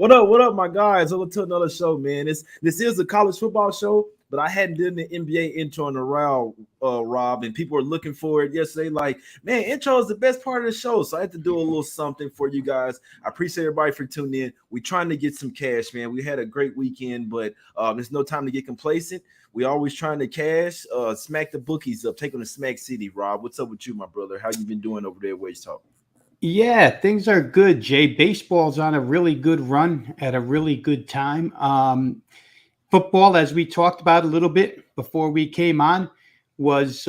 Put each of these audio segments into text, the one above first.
What up, my guys? Welcome to another show, man. This is a college football show, but I hadn't done the NBA intro in a while, Rob, and people were looking for it yesterday. Like, man, intro is the best part of the show, so I had to do a little something for you guys. I appreciate everybody for tuning in. We're trying to get some cash, man. We had a great weekend, but there's no time to get complacent. We always trying to cash, smack the bookies up, take them to Smack City. Rob, what's up with you, my brother? How you been doing over there at Wage Talk? Yeah, things are good, Jay. Baseball's on a really good run at a really good time. Football, as we talked about a little bit before we came on, was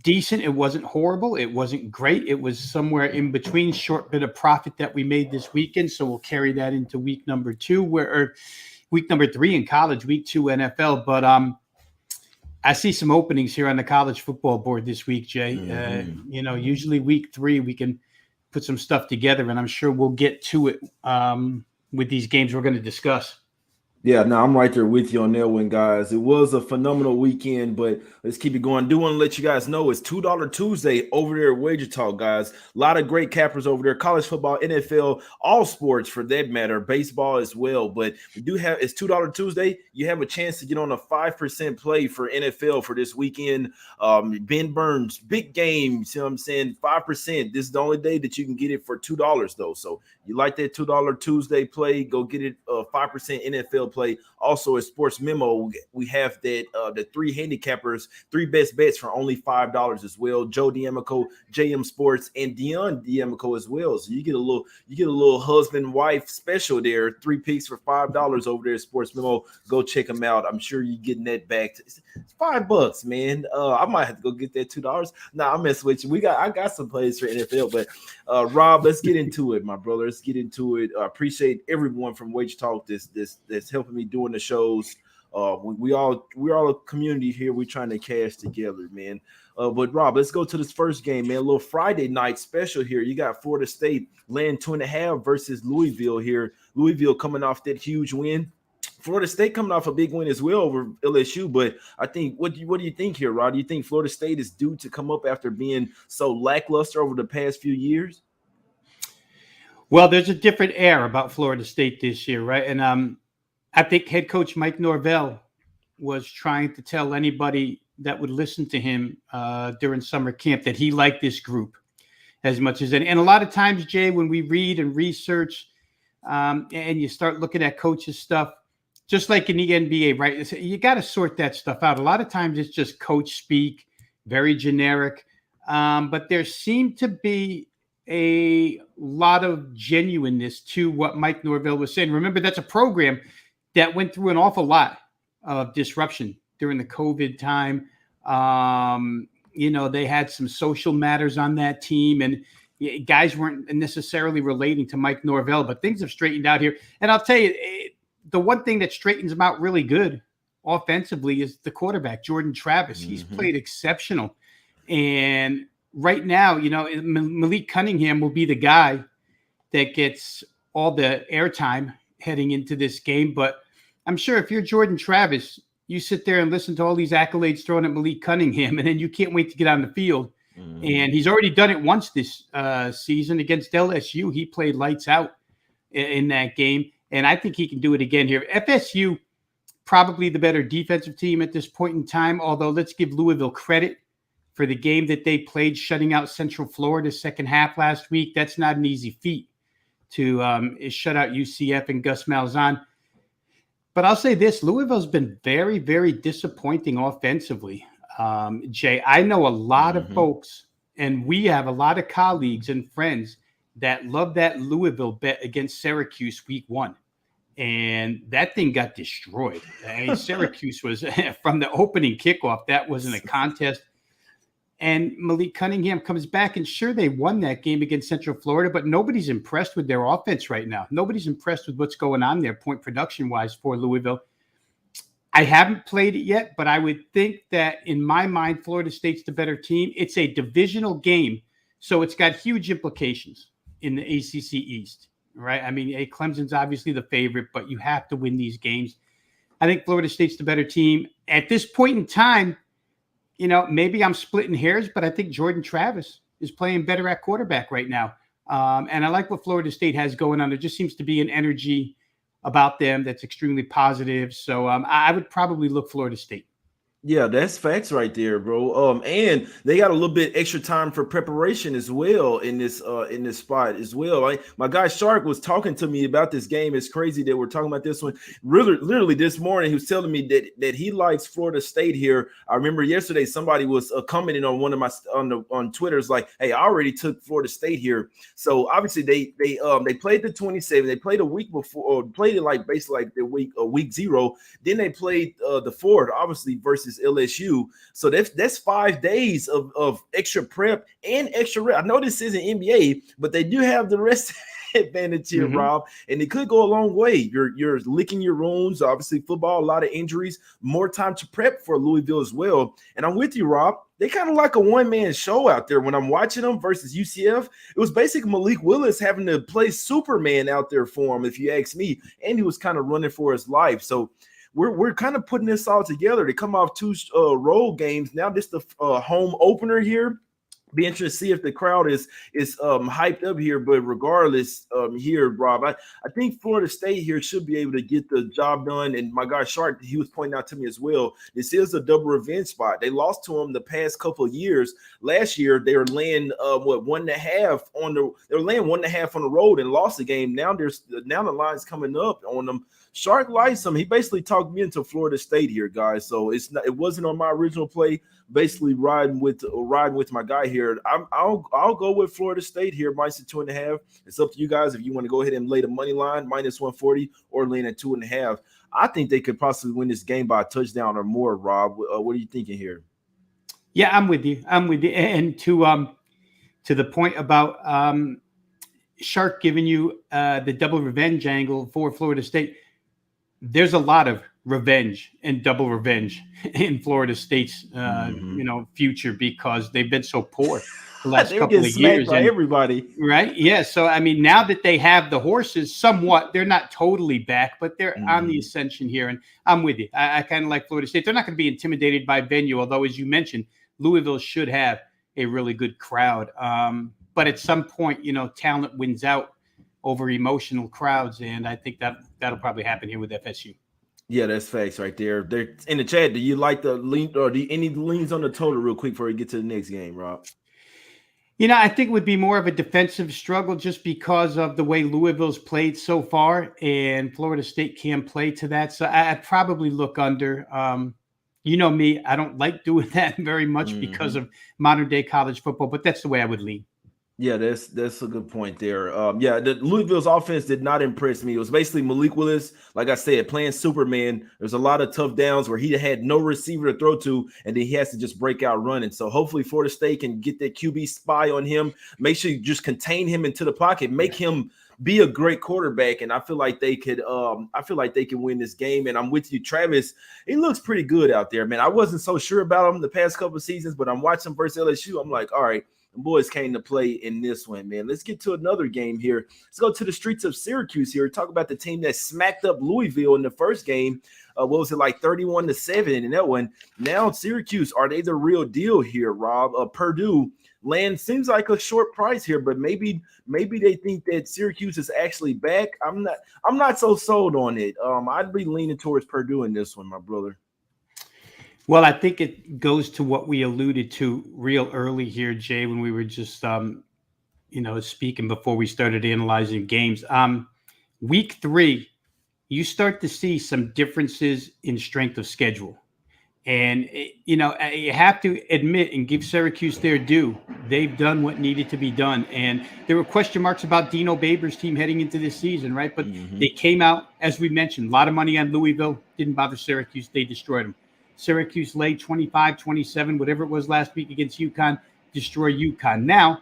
decent. It wasn't horrible. It wasn't great. It was somewhere in between. Short bit of profit that we made this weekend, so we'll carry that into week number 2, or week number 3 in college, week 2 NFL. But I see some openings here on the college football board this week, Jay. Usually week 3 we can put some stuff together, and I'm sure we'll get to it with these games we're going to discuss. Yeah, no, I'm right there with you on that one, guys. It was a phenomenal weekend, but let's keep it going. Do want to let you guys know it's $2 Tuesday over there at Wager Talk, guys. A lot of great cappers over there. College football, NFL, all sports for that matter, baseball as well. But we do have it's $2 Tuesday. You have a chance to get on a 5% play for NFL for this weekend. Ben Burns, big game. You see what I'm saying? 5%. This is the only day that you can get it for $2 though. So you like that $2 Tuesday play? Go get it 5% NFL play. Also a sports memo, we have that the 3 handicappers, 3 best bets for only $5 as well. Joe D'Amico, JM Sports, and Dion D'Amico as well. So you get a little husband wife special there. 3 picks for $5 over there at Sports Memo. Go check them out. I'm sure you're getting that back. It's $5, man. I might have to go get that $2. Nah, I'm messing with you. I got some plays for NFL, but Rob, let's get into it, my brother. Let's get into it. I appreciate everyone from Wage Talk that's helping me doing the shows. We're all a community here. We're trying to cash together, man. But Rob, let's go to this first game, man. A little Friday night special here. You got Florida State laying 2.5 versus Louisville here. Louisville coming off that huge win. Florida State coming off a big win as well over LSU. But I think, what do you think here, Rob? Do you think Florida State is due to come up after being so lackluster over the past few years? Well, there's a different air about Florida State this year, right? And I think head coach Mike Norvell was trying to tell anybody that would listen to him during summer camp that he liked this group as much as any. And a lot of times, Jay, when we read and research and you start looking at coaches' stuff, just like in the NBA, right? You got to sort that stuff out. A lot of times it's just coach speak, very generic. But there seemed to be a lot of genuineness to what Mike Norvell was saying. Remember, that's a program that went through an awful lot of disruption during the COVID time. They had some social matters on that team, and guys weren't necessarily relating to Mike Norvell, but things have straightened out here. And I'll tell you, the one thing that straightens them out really good offensively is the quarterback, Jordan Travis. He's played exceptional. And right now, Malik Cunningham will be the guy that gets all the airtime heading into this game. But I'm sure if you're Jordan Travis, you sit there and listen to all these accolades thrown at Malik Cunningham, and then you can't wait to get on the field. And he's already done it once this season against LSU. He played lights out in that game, and I think he can do it again here. FSU, probably the better defensive team at this point in time, although let's give Louisville credit for the game that they played, shutting out Central Florida second half last week. That's not an easy feat to shut out UCF and Gus Malzahn. But I'll say this, Louisville's been very, very disappointing offensively. Jay, I know a lot of folks, and we have a lot of colleagues and friends that love that Louisville bet against Syracuse week 1. And that thing got destroyed. I mean, Syracuse was, from the opening kickoff, that wasn't a contest. And Malik Cunningham comes back, and sure, they won that game against Central Florida, but nobody's impressed with their offense right now. Nobody's impressed with what's going on there, point production-wise, for Louisville. I haven't played it yet, but I would think that, in my mind, Florida State's the better team. It's a divisional game, so it's got huge implications in the ACC East, right? I mean, Clemson's obviously the favorite, but you have to win these games. I think Florida State's the better team. At this point in time, maybe I'm splitting hairs, but I think Jordan Travis is playing better at quarterback right now. And I like what Florida State has going on. There just seems to be an energy about them that's extremely positive. So I would probably look Florida State. Yeah, that's facts right there, bro. And they got a little bit extra time for preparation as well in this spot as well. My guy Shark was talking to me about this game. It's crazy that we're talking about this one. Really, literally this morning, he was telling me that he likes Florida State here. I remember yesterday somebody was commenting on one of my on Twitter. It's like, hey, I already took Florida State here. So obviously they played the 27. They played a week before, or played it like basically like the week 0. Then they played the 4th, obviously versus LSU. So that's 5 days of extra prep and extra rep. I know this isn't NBA, but they do have the rest advantage here, Rob, and it could go a long way. You're licking your wounds. Obviously, football, a lot of injuries, more time to prep for Louisville as well. And I'm with you, Rob. They kind of like a one-man show out there when I'm watching them versus UCF. It was basically Malik Willis having to play Superman out there for him, if you ask me, and he was kind of running for his life. So we're kind of putting this all together. They come off 2 road games. Now this the home opener here. Be interested to see if the crowd is hyped up here. But regardless, here, Rob, I think Florida State here should be able to get the job done. And my guy Shark, he was pointing out to me as well, this is a double revenge spot. They lost to him the past couple of years. Last year they were laying 1.5 on the road and lost the game. Now the line's coming up on them. Shark likes him. He basically talked me into Florida State here, guys. So it wasn't on my original play. Basically riding with my guy here. I'll go with Florida State here, minus 2.5. It's up to you guys if you want to go ahead and lay the money line minus 140 or lay at 2.5. I think they could possibly win this game by a touchdown or more. Rob, what are you thinking here? Yeah, I'm with you. And to the point about Shark giving you the double revenge angle for Florida State. There's a lot of revenge and double revenge in Florida State's future because they've been so poor the last couple of years. By everybody, right? Yeah. So I mean, now that they have the horses, somewhat, they're not totally back, but they're on the ascension here. And I'm with you. I kind of like Florida State. They're not going to be intimidated by Veno, although, as you mentioned, Louisville should have a really good crowd. But at some point, talent wins out over emotional crowds, and I think that'll probably happen here with FSU. Yeah, that's facts right there. They're in the chat. Do you like the lean or any leans on the total real quick before we get to the next game, Rob? I think it would be more of a defensive struggle just because of the way Louisville's played so far, and Florida State can play to that. So I'd probably look under. You know me, I don't like doing that very much because of modern day college football, but that's the way I would lean. Yeah, that's a good point there. The Louisville's offense did not impress me. It was basically Malik Willis, like I said, playing Superman. There's a lot of tough downs where he had no receiver to throw to, and then he has to just break out running. So hopefully Florida State can get that QB spy on him. Make sure you just contain him into the pocket, make him be a great quarterback, and I feel like they could. I feel like they can win this game. And I'm with you, Travis. He looks pretty good out there, man. I wasn't so sure about him the past couple of seasons, but I'm watching versus LSU. I'm like, all right. The boys came to play in this one, man. Let's get to another game here. Let's go to the streets of Syracuse here. Talk about the team that smacked up Louisville in the first game. What was it, like 31-7 in that one? Now Syracuse, are they the real deal here, Rob? Purdue land seems like a short price here, but maybe they think that Syracuse is actually back. I'm not so sold on it. I'd be leaning towards Purdue in this one, my brother. Well, I think it goes to what we alluded to real early here, Jay, when we were just, speaking before we started analyzing games. Week 3, you start to see some differences in strength of schedule. And, you have to admit and give Syracuse their due. They've done what needed to be done. And there were question marks about Dino Babers' team heading into this season, right? But they came out, as we mentioned, a lot of money on Louisville. Didn't bother Syracuse. They destroyed them. Syracuse laid 25-27, whatever it was last week against UConn, destroy UConn. Now,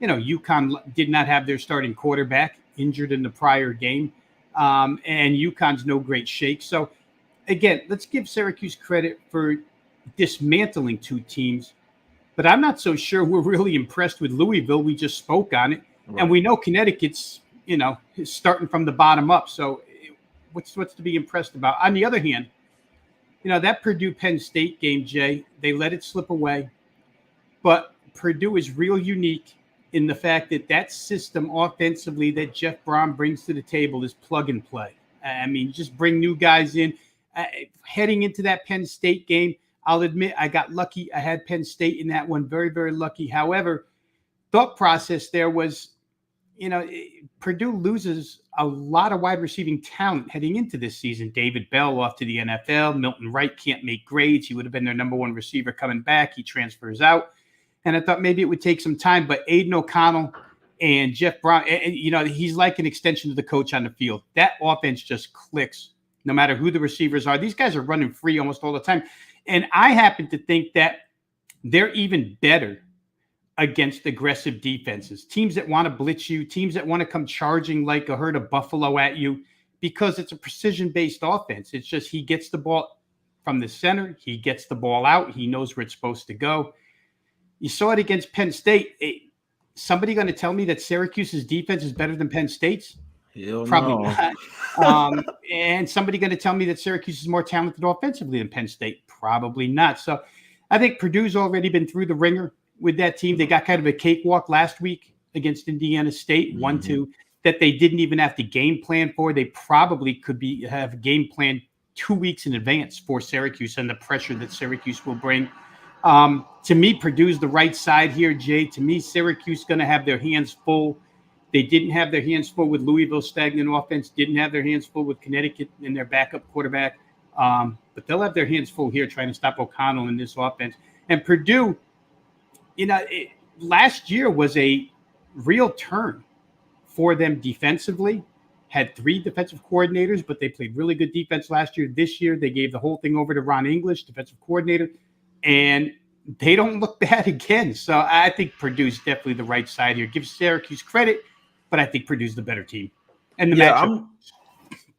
UConn did not have their starting quarterback, injured in the prior game, and UConn's no great shake. So, again, let's give Syracuse credit for dismantling 2 teams, but I'm not so sure we're really impressed with Louisville. We just spoke on it, right. And we know Connecticut's, starting from the bottom up. So, what's to be impressed about? On the other hand, that Purdue-Penn State game, Jay, they let it slip away. But Purdue is real unique in the fact that system offensively that Jeff Brom brings to the table is plug and play. I mean, just bring new guys in. Heading into that Penn State game, I'll admit I got lucky. I had Penn State in that one, very, very lucky. However, thought process there was, Purdue loses a lot of wide receiving talent heading into this season. David Bell off to the NFL. Milton Wright can't make grades. He would have been their number one receiver coming back. He transfers out. And I thought maybe it would take some time, but Aiden O'Connell and Jeff Brown, he's like an extension of the coach on the field. That offense just clicks no matter who the receivers are. These guys are running free almost all the time. And I happen to think that they're even better against aggressive defenses, teams that want to blitz you, teams that want to come charging like a herd of buffalo at you, because it's a precision-based offense. It's just he gets the ball from the center. He gets the ball out. He knows where it's supposed to go. You saw it against Penn State. Somebody going to tell me that Syracuse's defense is better than Penn State's? Hell Probably no. not. And somebody going to tell me that Syracuse is more talented offensively than Penn State? Probably not. So I think Purdue's already been through the ringer with that team. They got kind of a cakewalk last week against Indiana State, 1-2, that they didn't even have to game plan for. They probably could have a game plan 2 weeks in advance for Syracuse and the pressure that Syracuse will bring. To me, Purdue's the right side here, Jay. To me, Syracuse going to have their hands full. They didn't have their hands full with Louisville's stagnant offense, didn't have their hands full with Connecticut and their backup quarterback. But they'll have their hands full here trying to stop O'Connell in this offense. And Purdue, last year was a real turn for them defensively. Had 3 defensive coordinators, but they played really good defense last year. This year, they gave the whole thing over to Ron English, defensive coordinator, and they don't look bad again. So I think Purdue's definitely the right side here. Give Syracuse credit, but I think Purdue's the better team. And the matchup.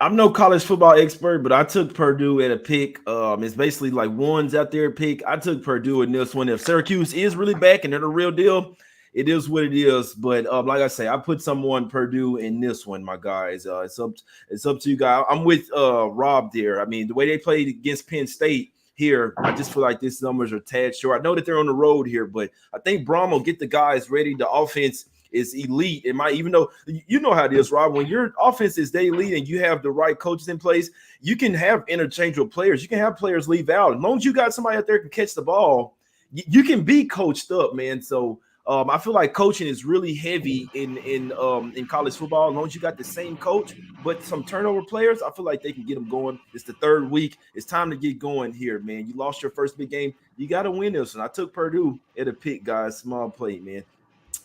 I'm no college football expert, but I took Purdue at a pick. It's basically like ones out there pick. I took Purdue in this one. If Syracuse is really back and they're the real deal, it is what it is. But like I say, I put someone Purdue in this one, my guys. It's up to you guys. I'm with Rob there. I mean, the way they played against Penn State here, I just feel like these numbers are tad short. I know that they're on the road here, but I think Brom will get the guys ready. The offense is elite. Even though you know how it is, Rob, when your offense is elite and you have the right coaches in place, you can have interchangeable players. You can have players leave out. As long as you got somebody out there who can catch the ball, you can be coached up, man. So I feel like coaching is really heavy in college football. As long as you got the same coach, but some turnover players, I feel like they can get them going. It's the 3rd week. It's time to get going here, man. You lost your first big game. You got to win this. And I took Purdue at a pick, guys. Small plate, man.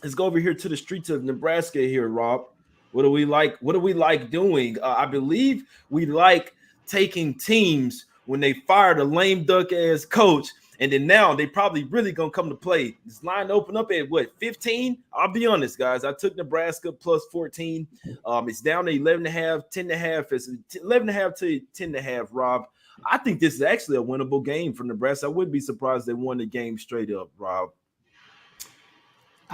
Let's go over here to the streets of Nebraska here, Rob. What do we like? What do we like doing? I believe we like taking teams when they fired a lame duck ass coach. And then now they probably really going to come to play. This line open up at what, 15? I'll be honest, guys. I took Nebraska plus 14. It's down to 11.5, 10.5. It's 11.5 to 10.5, Rob. I think this is actually a winnable game for Nebraska. I wouldn't be surprised if they won the game straight up, Rob.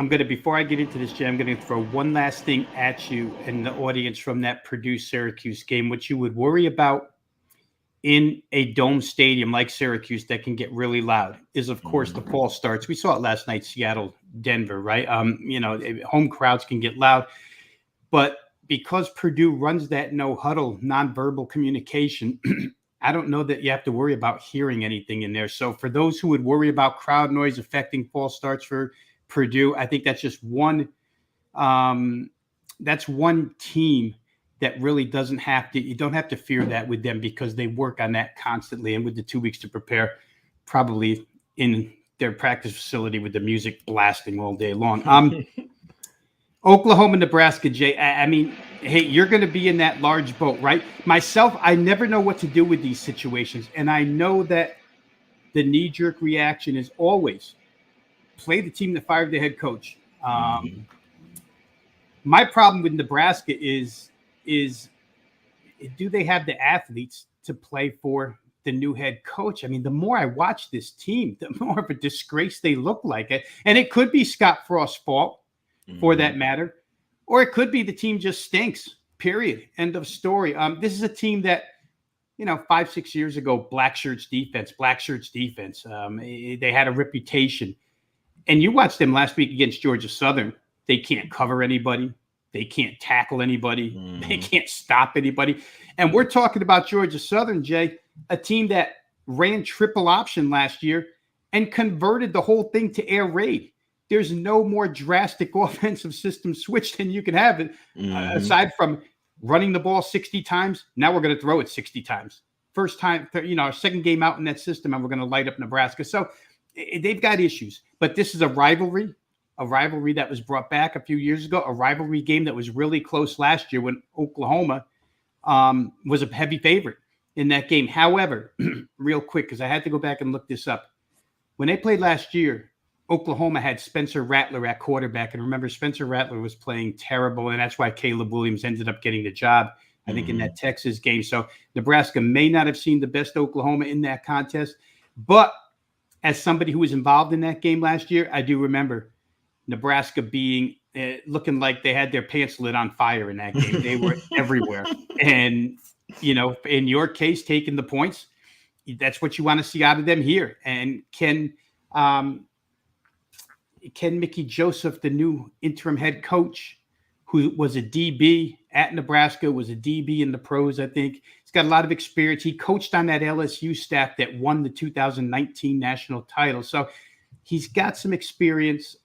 Before I get into this, Jay, I'm going to throw one last thing at you and the audience from that Purdue-Syracuse game. What you would worry about in a dome stadium like Syracuse that can get really loud is, of course, the false starts. We saw it last night, Seattle, Denver, right? Home crowds can get loud. But because Purdue runs that no-huddle, nonverbal communication, I don't know that you have to worry about hearing anything in there. So for those who would worry about crowd noise affecting false starts for Purdue, I think that's just one team that really you don't have to fear that with them because they work on that constantly. And with the 2 weeks to prepare, probably in their practice facility with the music blasting all day long. Oklahoma, Nebraska, Jay. I mean, hey, you're going to be in that large boat, right? Myself, I never know what to do with these situations. And I know that the knee-jerk reaction is always play the team that fired the head coach. My problem with Nebraska is do they have the athletes to play for the new head coach? I mean, the more I watch this team, the more of a disgrace they look like. And it could be Scott Frost's fault for that matter, or it could be the team just stinks, period. End of story. This is a team that, 5-6 years ago, black shirts defense. They had a reputation. And you watched them last week against Georgia Southern. They can't cover anybody. They can't tackle anybody. They can't stop anybody. And we're talking about Georgia Southern, Jay, a team that ran triple option last year and converted the whole thing to air raid. There's no more drastic offensive system switch than you can have it, aside from running the ball 60 times. Now we're going to throw it 60 times. First time, our second game out in that system, and we're going to light up Nebraska. So they've got issues. But this is a rivalry that was brought back a few years ago, a rivalry game that was really close last year when Oklahoma was a heavy favorite in that game. However, real quick, because I had to go back and look this up. When they played last year, Oklahoma had Spencer Rattler at quarterback. And remember, Spencer Rattler was playing terrible, and that's why Caleb Williams ended up getting the job, I think, in that Texas game. So Nebraska may not have seen the best Oklahoma in that contest. But as somebody who was involved in that game last year, I do remember Nebraska being looking like they had their pants lit on fire in that game. They were everywhere. And, in your case, taking the points, that's what you want to see out of them here. And Ken Mickey Joseph, the new interim head coach, who was a DB at Nebraska, was a DB in the pros, I think. He's got a lot of experience. He coached on that LSU staff that won the 2019 national title. So he's got some experience.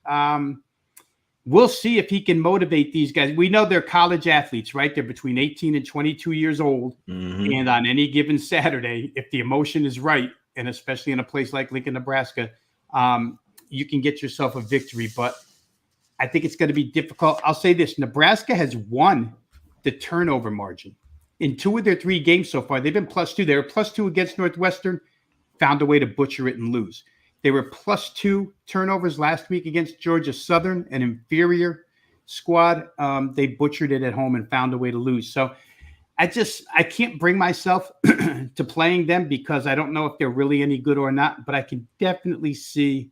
We'll see if he can motivate these guys. We know they're college athletes, right? They're between 18 and 22 years old. And on any given Saturday, if the emotion is right, and especially in a place like Lincoln, Nebraska, you can get yourself a victory. But I think it's going to be difficult. I'll say this. Nebraska has won the turnover margin. In 2 of their 3 games so far, they've been +2. They were +2 against Northwestern, found a way to butcher it and lose. They were +2 turnovers last week against Georgia Southern, an inferior squad. They butchered it at home and found a way to lose. So I can't bring myself to playing them because I don't know if they're really any good or not, but I can definitely see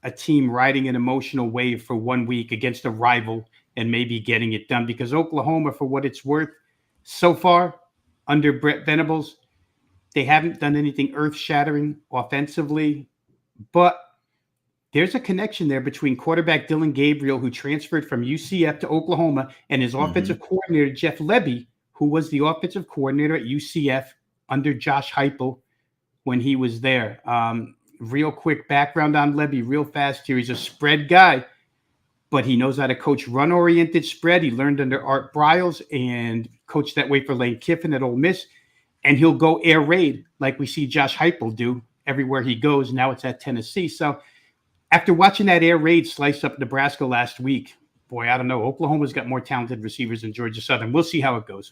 a team riding an emotional wave for 1 week against a rival and maybe getting it done, because Oklahoma, for what it's worth, so far under Brett Venables, they haven't done anything earth-shattering offensively, but there's a connection there between quarterback Dylan Gabriel, who transferred from UCF to Oklahoma, and his offensive coordinator, Jeff Lebby, who was the offensive coordinator at UCF under Josh Heupel when he was there. Real quick background on Lebby, real fast here. He's a spread guy, but he knows how to coach run-oriented spread. He learned under Art Briles and coached that way for Lane Kiffin at Ole Miss. And he'll go air raid like we see Josh Heupel do everywhere he goes. Now it's at Tennessee. So after watching that air raid slice up Nebraska last week, boy, I don't know. Oklahoma's got more talented receivers than Georgia Southern. We'll see how it goes.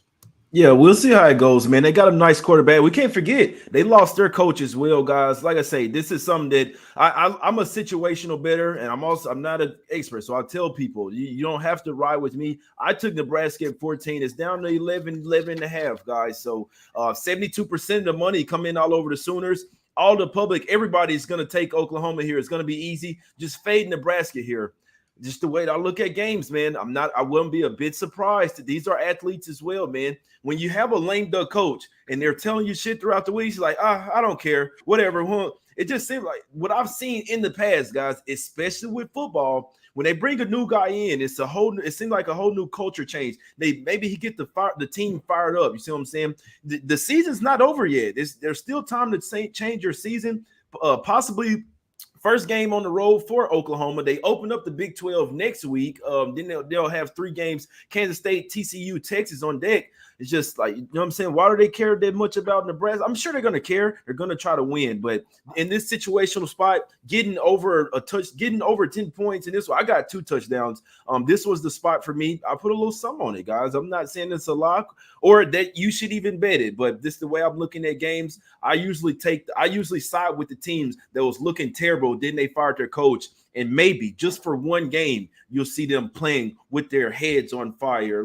Yeah, we'll see how it goes, man. They got a nice quarterback. We can't forget they lost their coach as well, guys. Like I say, this is something that I'm a situational bettor, and I'm not an expert. So I tell people, you don't have to ride with me. I took Nebraska at 14. It's down to 11 and a half, guys. So 72% of the money come in all over the Sooners. All the public, everybody's going to take Oklahoma here. It's going to be easy. Just fade Nebraska here. Just the way I look at games, man. I wouldn't be a bit surprised. These are athletes as well, man. When you have a lame duck coach and they're telling you shit throughout the week, you're like, I don't care, whatever. Well, it just seems like what I've seen in the past, guys, especially with football, when they bring a new guy in, it seems like a whole new culture change. Maybe he get the team fired up. You see what I'm saying? The season's not over yet. There's still time to change your season, possibly. First game on the road for Oklahoma. They open up the Big 12 next week. Then they'll have 3 games, Kansas State, TCU, Texas on deck. It's just like, you know what I'm saying? Why do they care that much about Nebraska? I'm sure they're going to care. They're going to try to win. But in this situational spot, getting over 10 points in this one, I got 2 touchdowns. This was the spot for me. I put a little sum on it, guys. I'm not saying it's a lock or that you should even bet it, but this is the way I'm looking at games. I usually side with the teams that was looking terrible. Then they fired their coach. And maybe just for one game, you'll see them playing with their heads on fire.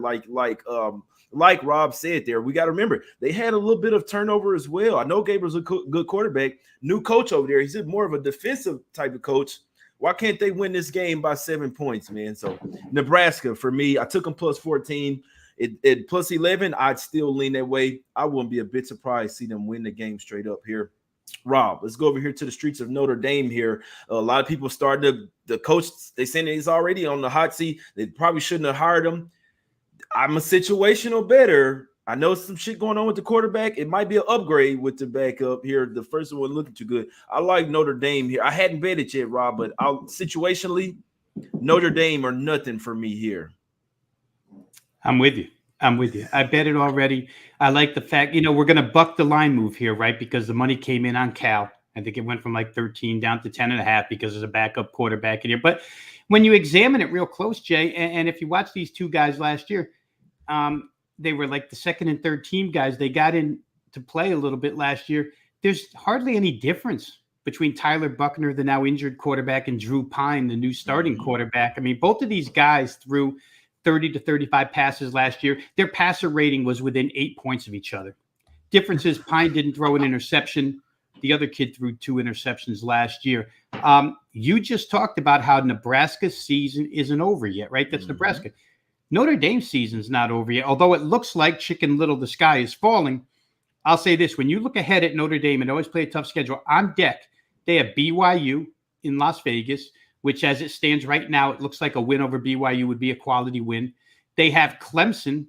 Like Rob said there, we got to remember, they had a little bit of turnover as well. I know Gabriel's a good quarterback, new coach over there. He's more of a defensive type of coach. Why can't they win this game by 7 points, man? So Nebraska, for me, I took them plus 14. At plus 11, I'd still lean that way. I wouldn't be a bit surprised to see them win the game straight up here. Rob, let's go over here to the streets of Notre Dame here. A lot of people starting to, the coach, they saying he's already on the hot seat. They probably shouldn't have hired him. I'm a situational better. I know some shit going on with the quarterback. It might be an upgrade with the backup here. The first one looking too good. I like Notre Dame here. I hadn't bet it yet, Rob, but I'll situationally, Notre Dame are nothing for me here. I'm with you. I bet it already. I like the fact, we're going to buck the line move here, right? Because the money came in on Cal. I think it went from like 13 down to 10.5 because there's a backup quarterback in here. But when you examine it real close, Jay, and if you watch these two guys last year, they were like the second and third team guys. They got in to play a little bit last year. There's hardly any difference between Tyler Buckner, the now injured quarterback, and Drew Pine, the new starting quarterback. I mean, both of these guys threw 30 to 35 passes last year. Their passer rating was within 8 points of each other. Difference is Pine didn't throw an interception. The other kid threw 2 interceptions last year. You just talked about how Nebraska's season isn't over yet, right? That's Nebraska. Notre Dame's season's not over yet, although it looks like Chicken Little, the sky is falling. I'll say this. When you look ahead at Notre Dame and always play a tough schedule, on deck, they have BYU in Las Vegas, which as it stands right now, it looks like a win over BYU would be a quality win. They have Clemson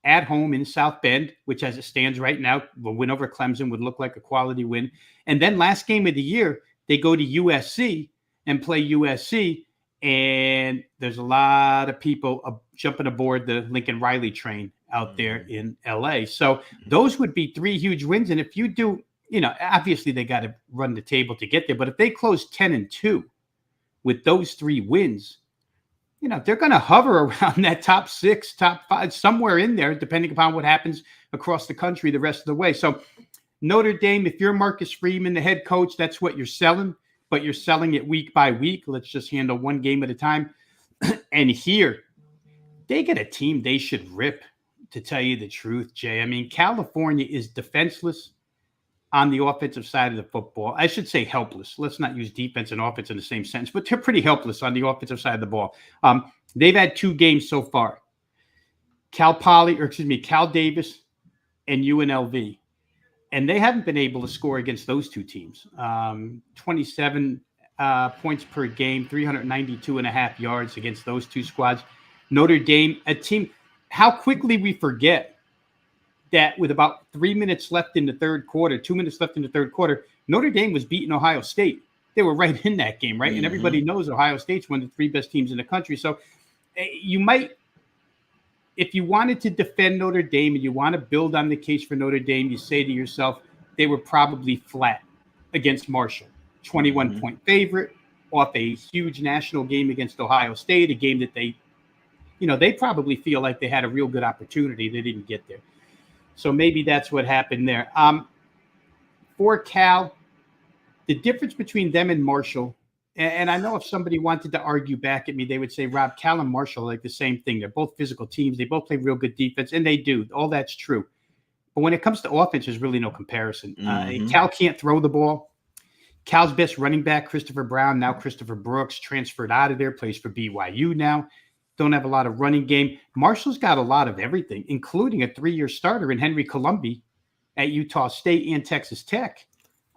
at home in South Bend, which as it stands right now, a win over Clemson would look like a quality win. And then last game of the year, they go to USC and play USC. And there's a lot of people jumping aboard the Lincoln Riley train out there in LA. So those would be 3 huge wins. And if you do, obviously they got to run the table to get there. But if they close 10-2 with those 3 wins, they're going to hover around that top 6, top 5, somewhere in there, depending upon what happens across the country the rest of the way. So Notre Dame, if you're Marcus Freeman, the head coach, that's what you're selling, but you're selling it week by week. Let's just handle one game at a time. And here, they get a team they should rip, to tell you the truth, Jay. I mean, California is defenseless on the offensive side of the football. I should say helpless. Let's not use defense and offense in the same sentence, but they're pretty helpless on the offensive side of the ball. They've had 2 games so far. Cal Davis and UNLV. And they haven't been able to score against those 2 teams. 27 points per game, 392.5 yards against those 2 squads. Notre Dame, a team, how quickly we forget that with about 3 minutes left in the third quarter, 2 minutes left in the third quarter, Notre Dame was beating Ohio State. They were right in that game, right? Mm-hmm. And everybody knows Ohio State's one of the 3 best teams in the country. So you might, if you wanted to defend Notre Dame and you want to build on the case for Notre Dame, you say to yourself, they were probably flat against Marshall. 21-point favorite off a huge national game against Ohio State, a game that they probably feel like they had a real good opportunity. They didn't get there. So maybe that's what happened there. For Cal, the difference between them and Marshall, and I know if somebody wanted to argue back at me, they would say, Rob, Cal and Marshall are like the same thing. They're both physical teams. They both play real good defense, and they do. All that's true. But when it comes to offense, there's really no comparison. Cal can't throw the ball. Cal's best running back, Christopher Brown, now Christopher Brooks, transferred out of there, plays for BYU now. Don't have a lot of running game. Marshall's got a lot of everything, including a 3-year starter in Henry Colombi at Utah State and Texas Tech.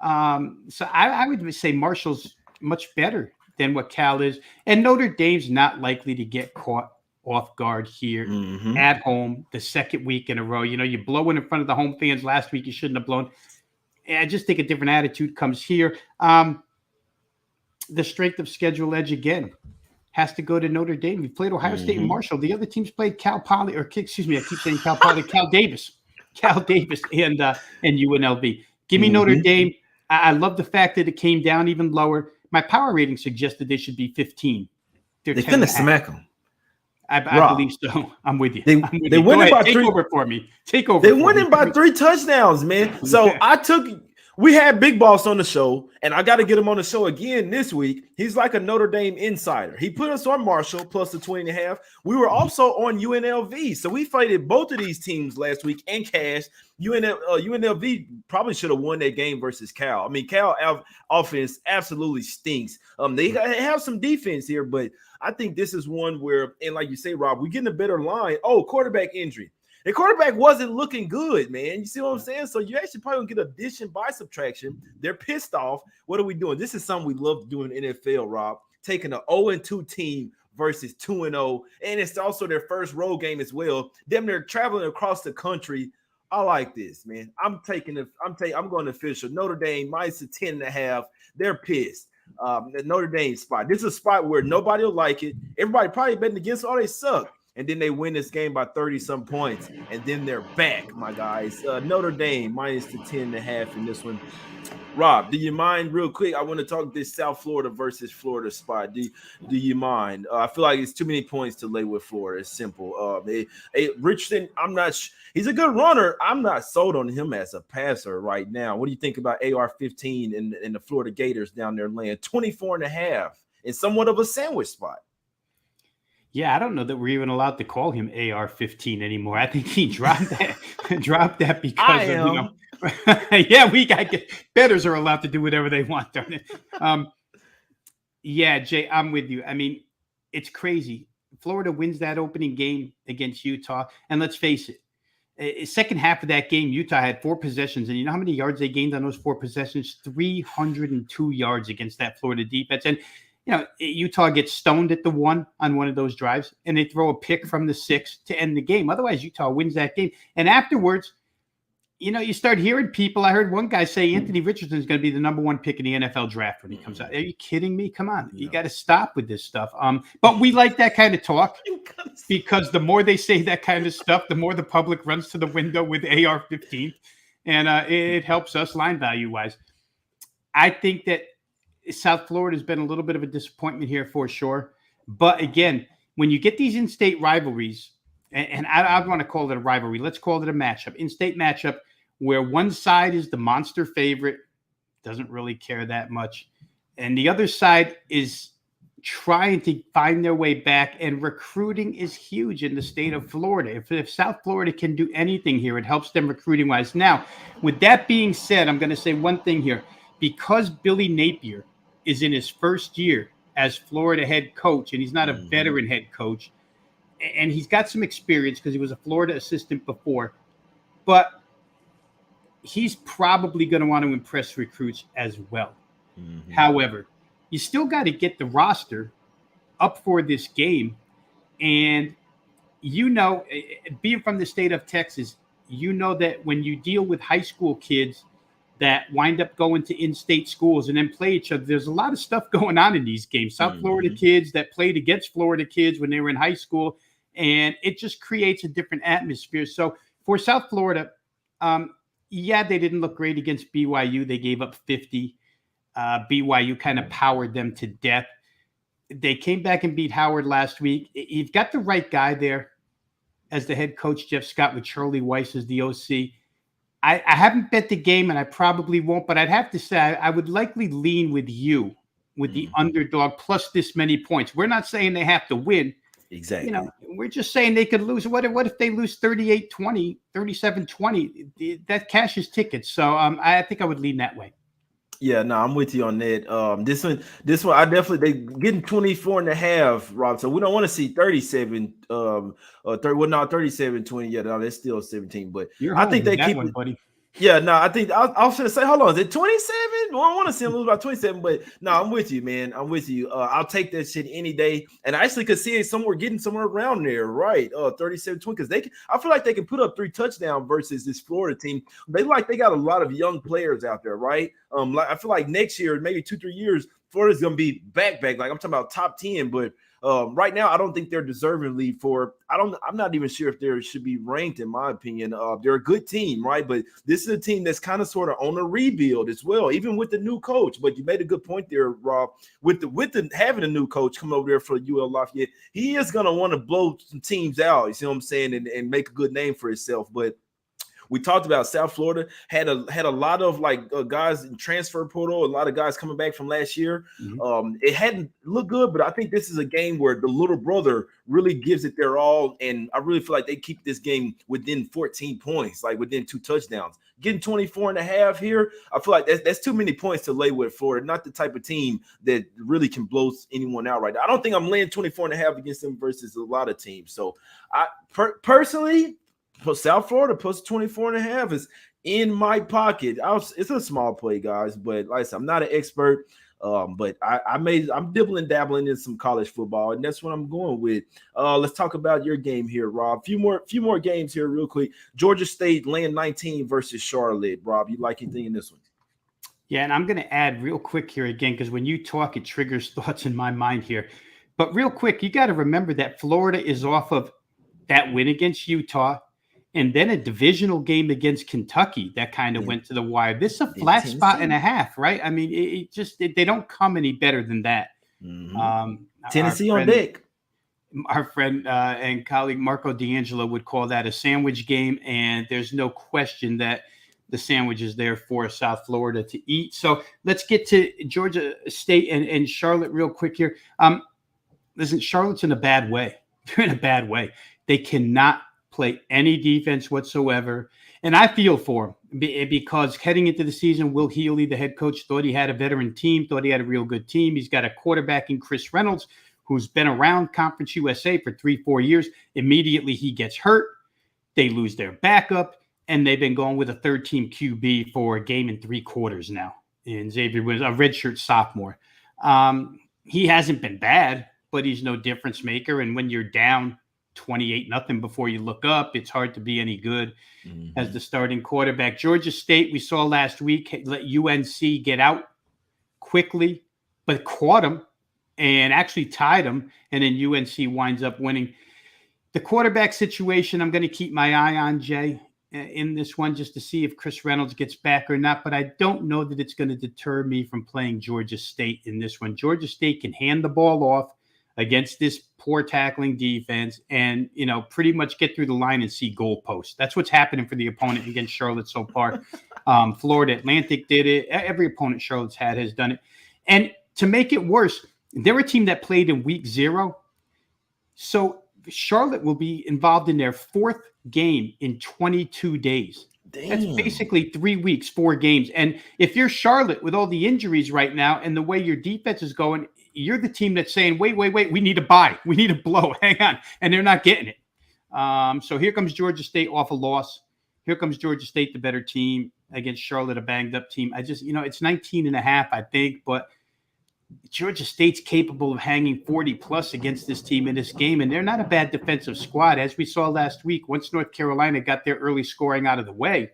So I would say Marshall's much better than what Cal is. And Notre Dame's not likely to get caught off guard here at home the second week in a row. You blow in front of the home fans last week. You shouldn't have blown. I just think a different attitude comes here. The strength of schedule edge again has to go to Notre Dame. We played Ohio State and Marshall. The other teams played Cal Davis and UNLV. Give me Notre Dame. I love the fact that it came down even lower. My power rating suggested they should be 15. They're going to smack them. I believe so. I'm with you. They win it by 3. Take over for me. Take over. They win it by 3 touchdowns, man. So we had Big Boss on the show, and I got to get him on the show again this week. He's like a Notre Dame insider. He put us on Marshall plus the 20.5. We were also on UNLV. So we faded both of these teams last week and cash. UNLV probably should have won that game versus Cal. I mean, Cal offense absolutely stinks. They have some defense here, but I think this is one where, and like you say, Rob, we're getting a better line. Oh, quarterback injury. The quarterback wasn't looking good, man. You see what I'm saying? So you actually probably gonna get addition by subtraction. They're pissed off. What are we doing? This is something we love to do in the NFL, Rob. Taking an 0-2 team versus 2-0, and it's also their first road game as well. They're traveling across the country. I like this, man. I'm going official. Notre Dame minus the 10.5. They're pissed. The Notre Dame spot. This is a spot where nobody will like it. Everybody probably betting against. Oh, they suck. And then they win this game by 30-some points. And then they're back, my guys. Notre Dame minus the 10.5 in this one. Rob, do you mind real quick? I want to talk this South Florida versus Florida spot. Do you mind? I feel like it's too many points to lay with Florida. It's simple. Richardson, he's a good runner. I'm not sold on him as a passer right now. What do you think about AR-15 and the Florida Gators down there laying 24.5 in somewhat of a sandwich spot? Yeah, I don't know that we're even allowed to call him AR-15 anymore. I think he dropped that because of, you know. Yeah, bettors are allowed to do whatever they want, don't it? Yeah, Jay, I'm with you. I mean, it's crazy. Florida wins that opening game against Utah, and let's face it, second half of that game, Utah had 4 possessions, and you know how many yards they gained on those 4 possessions? 302 yards against that Florida defense. And you know, Utah gets stoned at the 1 on one of those drives, and they throw a pick from the 6 to end the game. Otherwise, Utah wins that game. And afterwards, you know, you start hearing people. I heard one guy say Anthony Richardson is going to be the number 1 pick in the NFL draft when he comes out. Are you kidding me? Come on. You got to stop with this stuff. But we like that kind of talk because the more they say that kind of stuff, the more the public runs to the window with AR-15. And it helps us line value-wise. I think that South Florida has been a little bit of a disappointment here for sure. But again, when you get these in-state rivalries, and I want to call it a rivalry, let's call it a matchup, in-state matchup, where one side is the monster favorite, doesn't really care that much, and the other side is trying to find their way back, and recruiting is huge in the state of Florida. If South Florida can do anything here, it helps them recruiting-wise. Now, with that being said, I'm going to say one thing here. Because Billy Napier is in his first year as Florida head coach, and he's not a veteran head coach, and he's got some experience because he was a Florida assistant before, but he's probably going to want to impress recruits as well. Mm-hmm. However, you still got to get the roster up for this game. And, you know, being from the state of Texas, you know that when you deal with high school kids that wind up going to in-state schools and then play each other, there's a lot of stuff going on in these games. South Florida kids that played against Florida kids when they were in high school, and it just creates a different atmosphere. So for South Florida, yeah, they didn't look great against BYU. They gave up 50. BYU kind of powered them to death. They came back and beat Howard last week. You've got the right guy there as the head coach, Jeff Scott, with Charlie Weiss as the OC. I haven't bet the game, and I probably won't, but I'd have to say I would likely lean with you with the underdog plus this many points. We're not saying they have to win. Exactly. You know, we're just saying they could lose. What if they lose 38-20, 37-20? That cashes tickets. So I think I would lean that way. Yeah, no, I'm with you on that. This one, I definitely they getting 24.5, Rob. So we don't want to see 37, 37-20. Yeah, no, that's still 17. But I think they keep one, buddy. Yeah, no, I think I was going to say, hold on, is it 27? Well, I want to see him lose by 27, but no, I'm with you, man. I'm with you. I'll take that shit any day, and I actually could see it getting somewhere around there, right? 37-20, because I feel like they can put up 3 touchdowns versus this Florida team. They got a lot of young players out there, right? I feel like next year, maybe 2-3 years, Florida's gonna be back. Like I'm talking about top 10, but right now I don't think they're deservingly for. I'm not even sure if they should be ranked, in my opinion. They're a good team, right? But this is a team that's kind of sort of on a rebuild as well, even with the new coach. But you made a good point there, Rob. With having a new coach come over there for UL Lafayette, he is gonna want to blow some teams out. You see what I'm saying, and make a good name for himself, but. We talked about South Florida had a lot of guys in transfer portal, a lot of guys coming back from last year. Mm-hmm. It hadn't looked good, but I think this is a game where the little brother really gives it their all, and I really feel like they keep this game within 14 points, like within 2 touchdowns. Getting 24.5 here, I feel like that's too many points to lay with Florida. Not the type of team that really can blow anyone out right now. I don't think I'm laying 24.5 against them versus a lot of teams. So I personally. South Florida plus 24.5 is in my pocket. It's a small play, guys, but like I said, I'm not an expert. But I'm dabbling in some college football, and that's what I'm going with. Let's talk about your game here, Rob. Few more games here, real quick. Georgia State laying 19 versus Charlotte. Rob, you like anything in this one? Yeah, and I'm going to add real quick here again, because when you talk, it triggers thoughts in my mind here. But real quick, you got to remember that Florida is off of that win against Utah, and then a divisional game against Kentucky that kind of went to the wire. This is a flat spot and a half, right? I mean, they don't come any better than that. Mm-hmm. Tennessee on deck. Our friend and colleague Marco D'Angelo would call that a sandwich game, and there's no question that the sandwich is there for South Florida to eat. So let's get to Georgia State and Charlotte real quick here. Listen, Charlotte's in a bad way. They're in a bad way. They cannot play any defense whatsoever. And I feel for him because heading into the season, Will Healy, the head coach, thought he had a veteran team, thought he had a real good team. He's got a quarterback in Chris Reynolds, who's been around Conference USA for 3-4 years. Immediately he gets hurt. They lose their backup, and they've been going with a third-team QB for a game in 3 quarters now. And Xavier was a redshirt sophomore. He hasn't been bad, but he's no difference maker. And when you're down 28-0 before you look up, it's hard to be any good as the starting quarterback. Georgia State, we saw last week, let UNC get out quickly, but caught them and actually tied them. And then UNC winds up winning. The quarterback situation, I'm going to keep my eye on, Jay, in this one, just to see if Chris Reynolds gets back or not. But I don't know that it's going to deter me from playing Georgia State in this one. Georgia State can hand the ball off against this poor tackling defense and, pretty much get through the line and see goalposts. That's what's happening for the opponent against Charlotte so far. Florida Atlantic did it. Every opponent Charlotte's had has done it. And to make it worse, they're a team that played in week 0. So Charlotte will be involved in their 4th game in 22 days. Damn. That's basically 3 weeks, 4 games. And if you're Charlotte with all the injuries right now and the way your defense is going, you're the team that's saying, wait, we need to buy. We need to blow. Hang on. And they're not getting it. So here comes Georgia State off a loss. Here comes Georgia State, the better team, against Charlotte, a banged-up team. I just, it's 19.5, I think. But Georgia State's capable of hanging 40-plus against this team in this game. And they're not a bad defensive squad. As we saw last week, once North Carolina got their early scoring out of the way,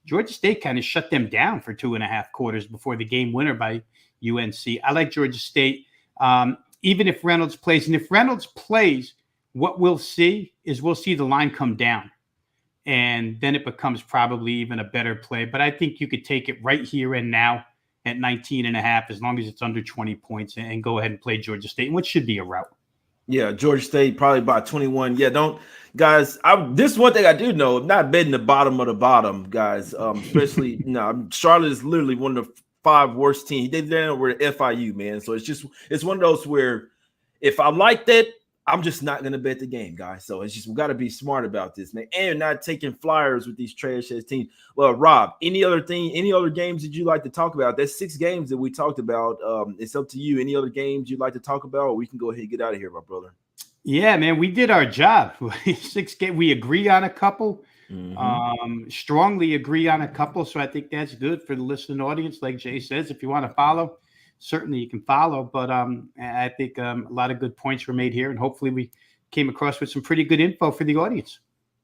Georgia State kind of shut them down for 2.5 quarters before the game winner by UNC. I like Georgia State. Even if Reynolds plays. And if Reynolds plays, what we'll see is the line come down. And then it becomes probably even a better play. But I think you could take it right here and now at 19.5, as long as it's under 20 points, and go ahead and play Georgia State, which should be a rout. Yeah, Georgia State probably about 21. Yeah, guys. This is one thing I do know. I'm not betting the bottom of the bottom, guys. Especially, Charlotte is literally one of the 5 worst teams. They did with FIU, man. So it's one of those where if I like that, I'm just not gonna bet the game, guys. So we got to be smart about this, man, and not taking flyers with these trash ass teams. Well, Rob, any other games that you like to talk about? That's 6 games that we talked about. It's up to you. Any other games you'd like to talk about, or we can go ahead and get out of here, my brother. Yeah, man, we did our job. 6 games. We agree on a couple. Strongly agree on a couple. So I think that's good for the listening audience. Like Jay says, if you want to follow, certainly you can follow. But I think a lot of good points were made here, and hopefully we came across with some pretty good info for the audience.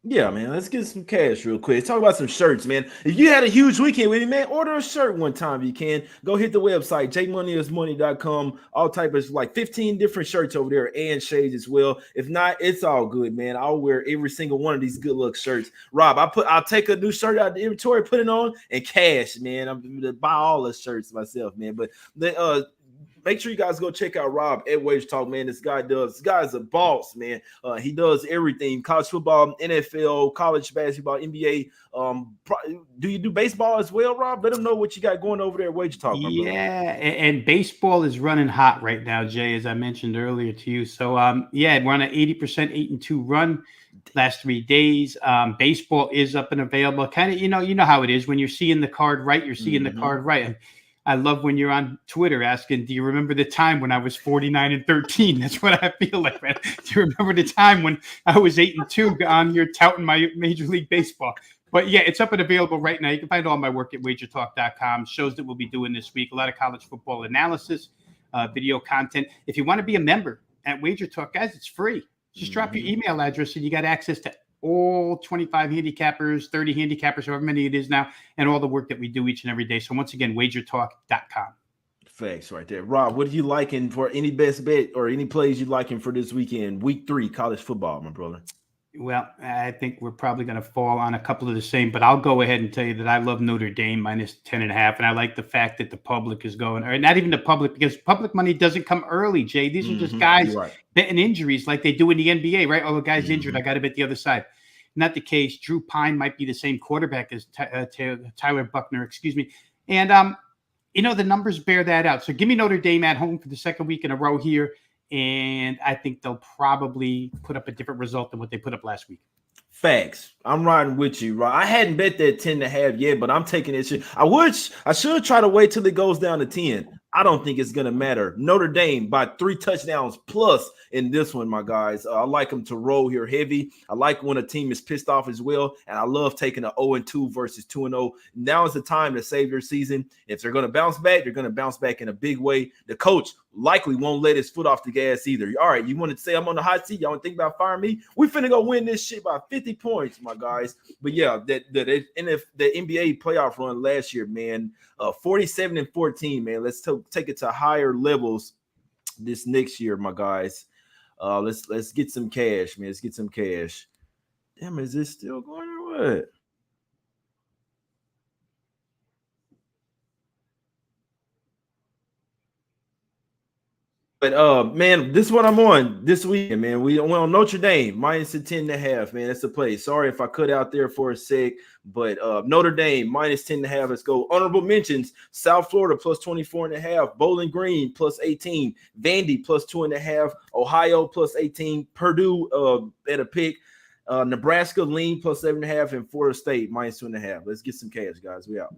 Yeah, man, let's get some cash real quick. Let's talk about some shirts, man. If you had a huge weekend with me, man, order a shirt one time if you can. Go hit the website, jmoneyismoney.com. All type of 15 different shirts over there and shades as well. If not, it's all good, man. I'll wear every single one of these good luck shirts. Rob, I'll take a new shirt out of the inventory, put it on, and cash, man. I'm going to buy all the shirts myself, man. But make sure you guys go check out Rob at Wage Talk, man. This guy's a boss, man. He does everything: college football, NFL, college basketball, NBA. Do you do baseball as well, Rob? Let them know what you got going over there at Wage Talk. Yeah, and baseball is running hot right now, Jay, as I mentioned earlier to you. So, we're on an 80%, 8-2 run last 3 days. Baseball is up and available. Kind of, you know how it is when you're seeing the card right, you're seeing the card right. I love when you're on Twitter asking, do you remember the time when I was 49-13? That's what I feel like, man. Do you remember the time when I was 8-2 on here touting my Major League Baseball? But yeah, it's up and available right now. You can find all my work at wagertalk.com. Shows that we'll be doing this week. A lot of college football analysis, video content. If you want to be a member at Wager Talk, guys, it's free. Just drop your email address and you got access to all 25 handicappers, 30 handicappers, however many it is now, and all the work that we do each and every day. So once again, wagertalk.com. Facts right there. Rob, what are you liking for any best bet or any plays you liking for this weekend, week 3, college football, my brother? Well, I think we're probably going to fall on a couple of the same, but I'll go ahead and tell you that I love Notre Dame minus 10.5. And I like the fact that the public is going, or not even the public, because public money doesn't come early, Jay. These are just guys betting injuries like they do in the NBA, right? Oh, the guy's injured. I got to bet the other side. Not the case. Drew Pine might be the same quarterback as Tyler Buckner, And, the numbers bear that out. So give me Notre Dame at home for the second week in a row here. And I think they'll probably put up a different result than what they put up last week. Facts. I'm riding with you, right? I hadn't bet that 10.5 yet, but I'm taking it. I should try to wait till it goes down to 10. I don't think it's going to matter. Notre Dame by 3 touchdowns plus in this one, my guys. I like them to roll here heavy. I like when a team is pissed off as well, and I love taking an 0-2 versus 2-0. Now is the time to save your season. If they're going to bounce back, they're going to bounce back in a big way. The coach likely won't let his foot off the gas either. All right, you want to say I'm on the hot seat? Y'all want to think about firing me? We finna go win this shit by 50 points, my guys. But yeah, the NBA playoff run last year, man, 47-14, man. Let's take it to higher levels this next year, my guys. Let's get some cash, man. Let's get some cash. Damn, is this still going or what? But man, this is what I'm on this weekend, man. We on Notre Dame minus the 10.5, man. That's the play. Sorry if I cut out there for a sec, but Notre Dame minus 10.5. Let's go. Honorable mentions: South Florida plus 24.5, Bowling Green plus 18, Vandy plus 2.5, Ohio plus 18, Purdue at a pick, Nebraska lean plus 7.5, and Florida State minus 2.5. Let's get some cash, guys. We out.